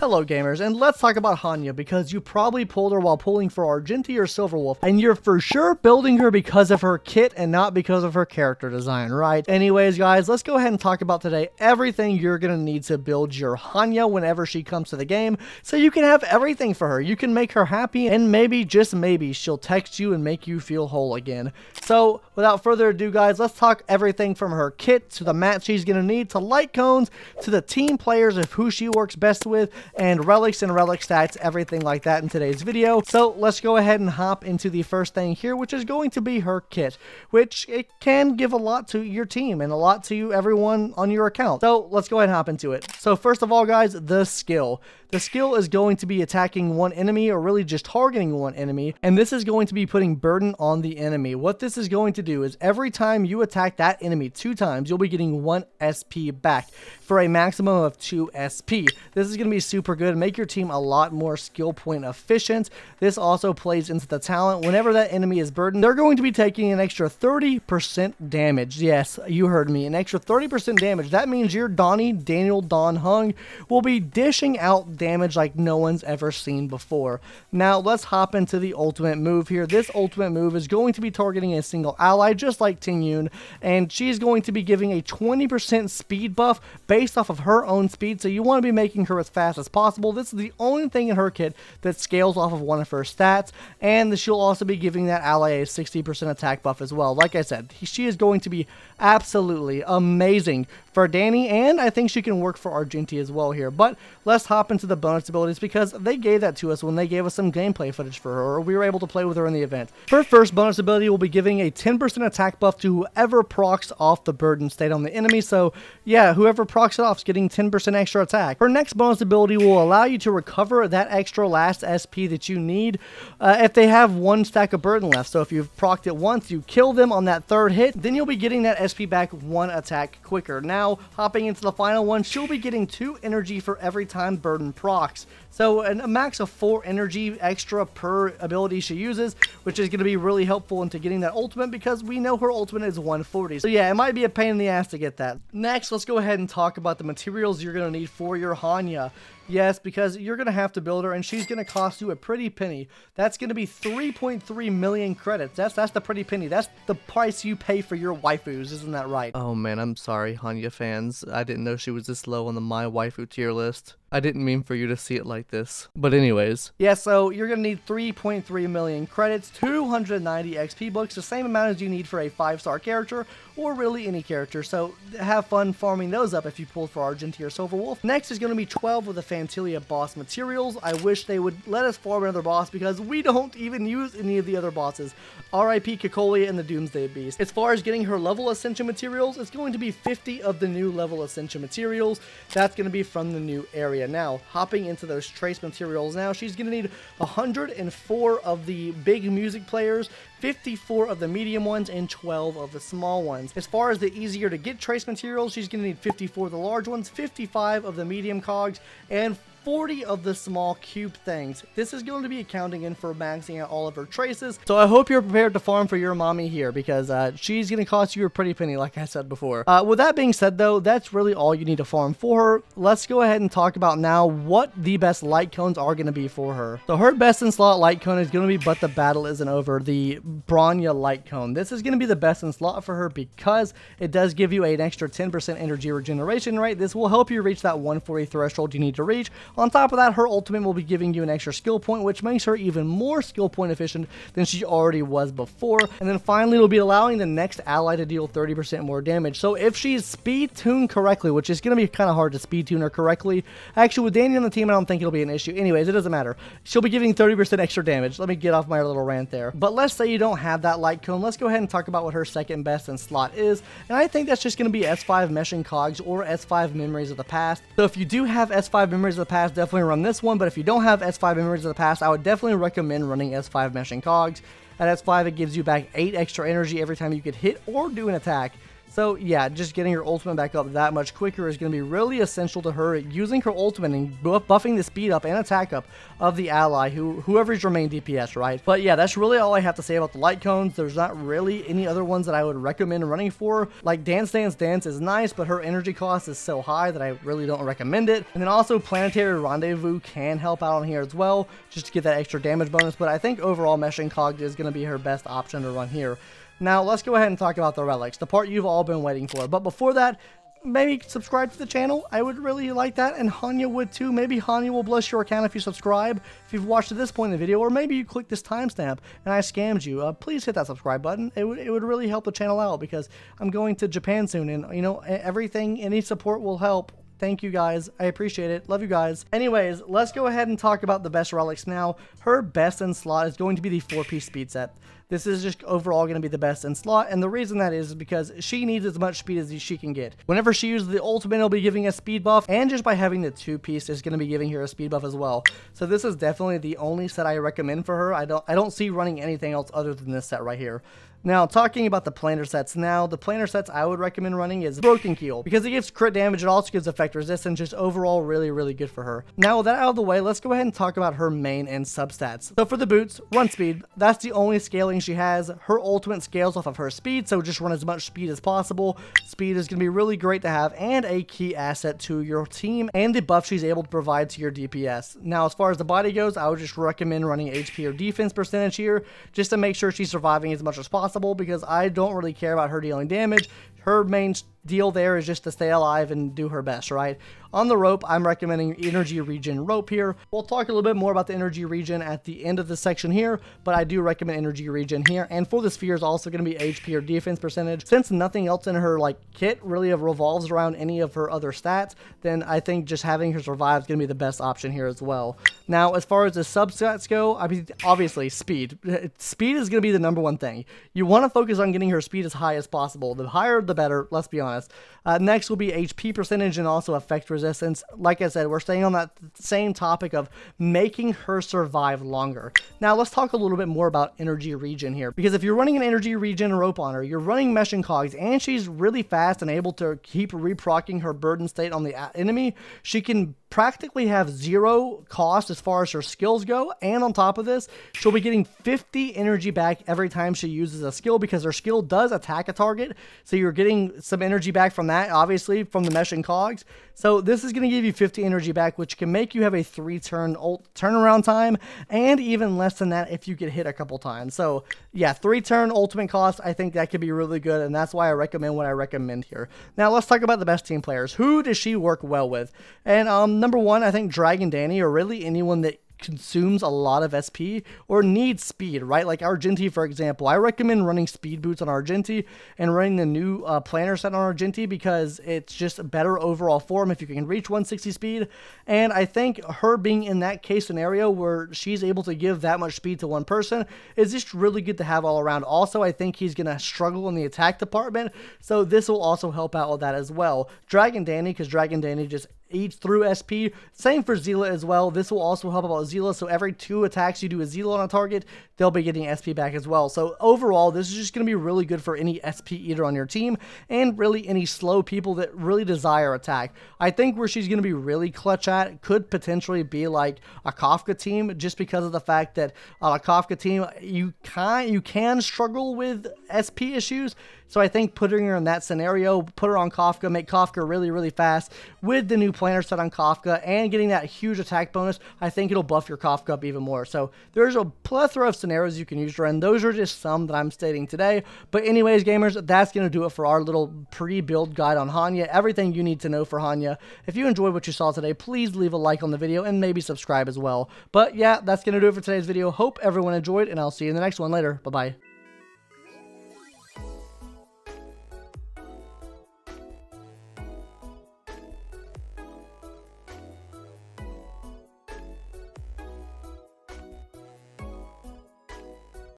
Hello gamers, and let's talk about Hanya because you probably pulled her while pulling for Argenti or Silver Wolf, and you're for sure building her because of her kit and not because of her character design, right? Anyways guys, let's go ahead and talk about today everything you're gonna need to build your Hanya whenever she comes to the game, so you can have everything for her. You can make her happy, and maybe, just maybe, she'll text you and make you feel whole again. So without further ado guys, let's talk everything from her kit to the mats she's gonna need to light cones to the team players of who she works best with, and relics and relic stats, everything like that in today's video. So let's go ahead and hop into the first thing here, which is going to be her kit, which it can give a lot to your team and a lot to everyone on your account. So let's go ahead and hop into it. So first of all guys, the skill. The skill is going to be attacking one enemy, or really just targeting one enemy, and this is going to be putting burden on the enemy. What this is going to do is every time you attack that enemy 2 times, you'll be getting 1 SP back for a maximum of 2 SP. This is going to be super good, make your team a lot more skill point efficient. This also plays into the talent. Whenever that enemy is burdened, they're going to be taking an extra 30% damage. Yes, you heard me, an extra 30% damage. That means your Daniel Don Hung will be dishing out damage like no one's ever seen before. Now let's hop into the ultimate move here. This ultimate move is going to be targeting a single ally just like Ting Yun, and she's going to be giving a 20% speed buff based off of her own speed, so you want to be making her as fast as possible. This is the only thing in her kit that scales off of one of her stats, and she'll also be giving that ally a 60% attack buff as well. Like I said, she is going to be absolutely amazing for Danny, and I think she can work for Argenti as well here. But let's hop into the bonus abilities because they gave that to us when they gave us some gameplay footage for her, or we were able to play with her in the event. Her first bonus ability will be giving a 10% attack buff to whoever procs off the burden state on the enemy. So yeah, whoever procs it off is getting 10% extra attack. Her next bonus ability will allow you to recover that extra last SP that you need if they have 1 stack of burden left. So if you've procced it once, you kill them on that 3rd hit, then you'll be getting that SP back 1 attack quicker. Now hopping into the final one, she'll be getting 2 energy for every time burden procs. So a max of 4 energy extra per ability she uses, which is going to be really helpful into getting that ultimate because we know her ultimate is 140. So yeah, it might be a pain in the ass to get that. Next, let's go ahead and talk about the materials you're going to need for your Hanya. Yes, because you're going to have to build her, and she's going to cost you a pretty penny. That's going to be 3.3 million credits. That's the pretty penny. That's the price you pay for your waifus, isn't that right? Oh man, I'm sorry, Hanya fans. I didn't know she was this low on the My Waifu tier list. I didn't mean for you to see it like this. But anyways. Yeah, so you're going to need 3.3 million credits, 290 XP books, the same amount as you need for a 5-star character, or really any character. So have fun farming those up if you pull for Argenti or Silver Wolf. Next is going to be 12 of the Fantilia boss materials. I wish they would let us farm another boss because we don't even use any of the other bosses. RIP Kikolia and the Doomsday Beast. As far as getting her level ascension materials, it's going to be 50 of the new level ascension materials. That's going to be from the new area. Now, hopping into those trace materials now, she's going to need 104 of the big music players, 54 of the medium ones, and 12 of the small ones. As far as the easier to get trace materials, she's going to need 54 of the large ones, 55 of the medium cogs, and 40 of the small cube things. This is going to be accounting in for maxing out all of her traces. So I hope you're prepared to farm for your mommy here because she's going to cost you a pretty penny, like I said before. With that being said though, that's really all you need to farm for her. Let's go ahead and talk about now what the best light cones are going to be for her. So her best in slot light cone is going to be But the Battle Isn't Over, the Bronya light cone. This is going to be the best in slot for her because it does give you an extra 10% energy regeneration rate. This will help you reach that 140 threshold you need to reach. On top of that, her ultimate will be giving you an extra skill point, which makes her even more skill point efficient than she already was before. And then finally, it'll be allowing the next ally to deal 30% more damage. So if she's speed tuned correctly, which is going to be kind of hard to speed tune her correctly. Actually, with Danny on the team, I don't think it'll be an issue. Anyways, it doesn't matter. She'll be giving 30% extra damage. Let me get off my little rant there. But let's say you don't have that light cone. Let's go ahead and talk about what her second best in slot is. And I think that's just going to be S5 Meshing Cogs or S5 Memories of the Past. So if you do have S5 Memories of the Past, definitely run this one, but if you don't have S5 Memories of the Past, I would definitely recommend running S5 Meshing Cogs. At S5, it gives you back 8 extra energy every time you could hit or do an attack. So yeah, just getting her ultimate back up that much quicker is going to be really essential to her using her ultimate and buffing the speed up and attack up of the ally, whoever's your main DPS, right? But yeah, that's really all I have to say about the light cones. There's not really any other ones that I would recommend running for. Like Dance Dance Dance is nice, but her energy cost is so high that I really don't recommend it. And then also Planetary Rendezvous can help out on here as well, just to get that extra damage bonus. But I think overall Meshing Cog is going to be her best option to run here. Now, let's go ahead and talk about the relics, the part you've all been waiting for. But before that, maybe subscribe to the channel. I would really like that, and Hanya would too. Maybe Hanya will bless your account if you subscribe, if you've watched to this point in the video, or maybe you click this timestamp and I scammed you. Please hit that subscribe button. It would really help the channel out, because I'm going to Japan soon, and you know, everything, any support will help. Thank you guys. I appreciate it. Love you guys. Anyways, let's go ahead and talk about the best relics now. Her best in slot is going to be the 4-piece speed set. This is just overall going to be the best in slot, and the reason that is because she needs as much speed as she can get. Whenever she uses the ultimate, it'll be giving a speed buff, and just by having the 2-piece is going to be giving her a speed buff as well. So this is definitely the only set I recommend for her. I don't see running anything else other than this set right here. Now, talking about the planar sets now, the planar sets I would recommend running is Broken Keel, because it gives crit damage, it also gives effect resistance, just overall really, really good for her. Now, with that out of the way, let's go ahead and talk about her main and substats. So for the boots, run speed, that's the only scaling she has. Her ultimate scales off of her speed, so just run as much speed as possible. Speed is going to be really great to have, and a key asset to your team, and the buff she's able to provide to your DPS. Now, as far as the body goes, I would just recommend running HP or defense percentage here, just to make sure she's surviving as much as possible, because I don't really care about her dealing damage. Her main deal there is just to stay alive and do her best, right? On the rope, I'm recommending energy regen rope here. We'll talk a little bit more about the energy regen at the end of this section here, but I do recommend energy regen here. And for the sphere is also going to be HP or defense percentage. Since nothing else in her like kit really revolves around any of her other stats, then I think just having her survive is going to be the best option here as well. Now, as far as the substats go, I mean, obviously speed. Speed is going to be the #1 thing. You want to focus on getting her speed as high as possible. The higher, the better, let's be honest. Next will be HP percentage and also effect resistance. Like I said, we're staying on that same topic of making her survive longer. Now, let's talk a little bit more about energy regen here, because if you're running an energy regen rope on her, you're running Meshing Cogs, and she's really fast and able to keep reprocking her burden state on the enemy, she can practically have 0 cost as far as her skills go, and on top of this, she'll be getting 50 energy back every time she uses a skill, because her skill does attack a target, so you're getting some energy back from that, obviously, from the Meshing Cogs. So this is going to give you 50 energy back, which can make you have a 3-turn turnaround time, and even less than that if you get hit a couple times. So yeah, 3-turn ultimate cost, I think that could be really good, and that's why I recommend what I recommend here. Now let's talk about the best team players. Who does she work well with? And #1, I think Dragon Danny, or really anyone that consumes a lot of SP or needs speed, right? Like Argenti, for example. I recommend running speed boots on Argenti and running the new planner set on Argenti, because it's just a better overall form if you can reach 160 speed. And I think her being in that case scenario where she's able to give that much speed to one person is just really good to have all around. Also, I think he's going to struggle in the attack department, so this will also help out with that as well. Dragon Danny, because Dragon Danny just eats through SP. Same for Zila as well. This will also help about Zila, so every 2 attacks you do a Zila on a target, they'll be getting SP back as well. So overall, this is just going to be really good for any SP eater on your team, and really any slow people that really desire attack. I think where she's going to be really clutch at could potentially be like a Kafka team, just because of the fact that on a Kafka team, you can struggle with SP issues. So I think putting her in that scenario, put her on Kafka, make Kafka really, really fast with the new planner set on Kafka, and getting that huge attack bonus, I think it'll buff your Kafka up even more. So there's a plethora of scenarios you can use her in. Those are just some that I'm stating today. But anyways, gamers, that's going to do it for our little pre-build guide on Hanya. Everything you need to know for Hanya. If you enjoyed what you saw today, please leave a like on the video and maybe subscribe as well. But yeah, that's going to do it for today's video. Hope everyone enjoyed, and I'll see you in the next one later. Bye-bye.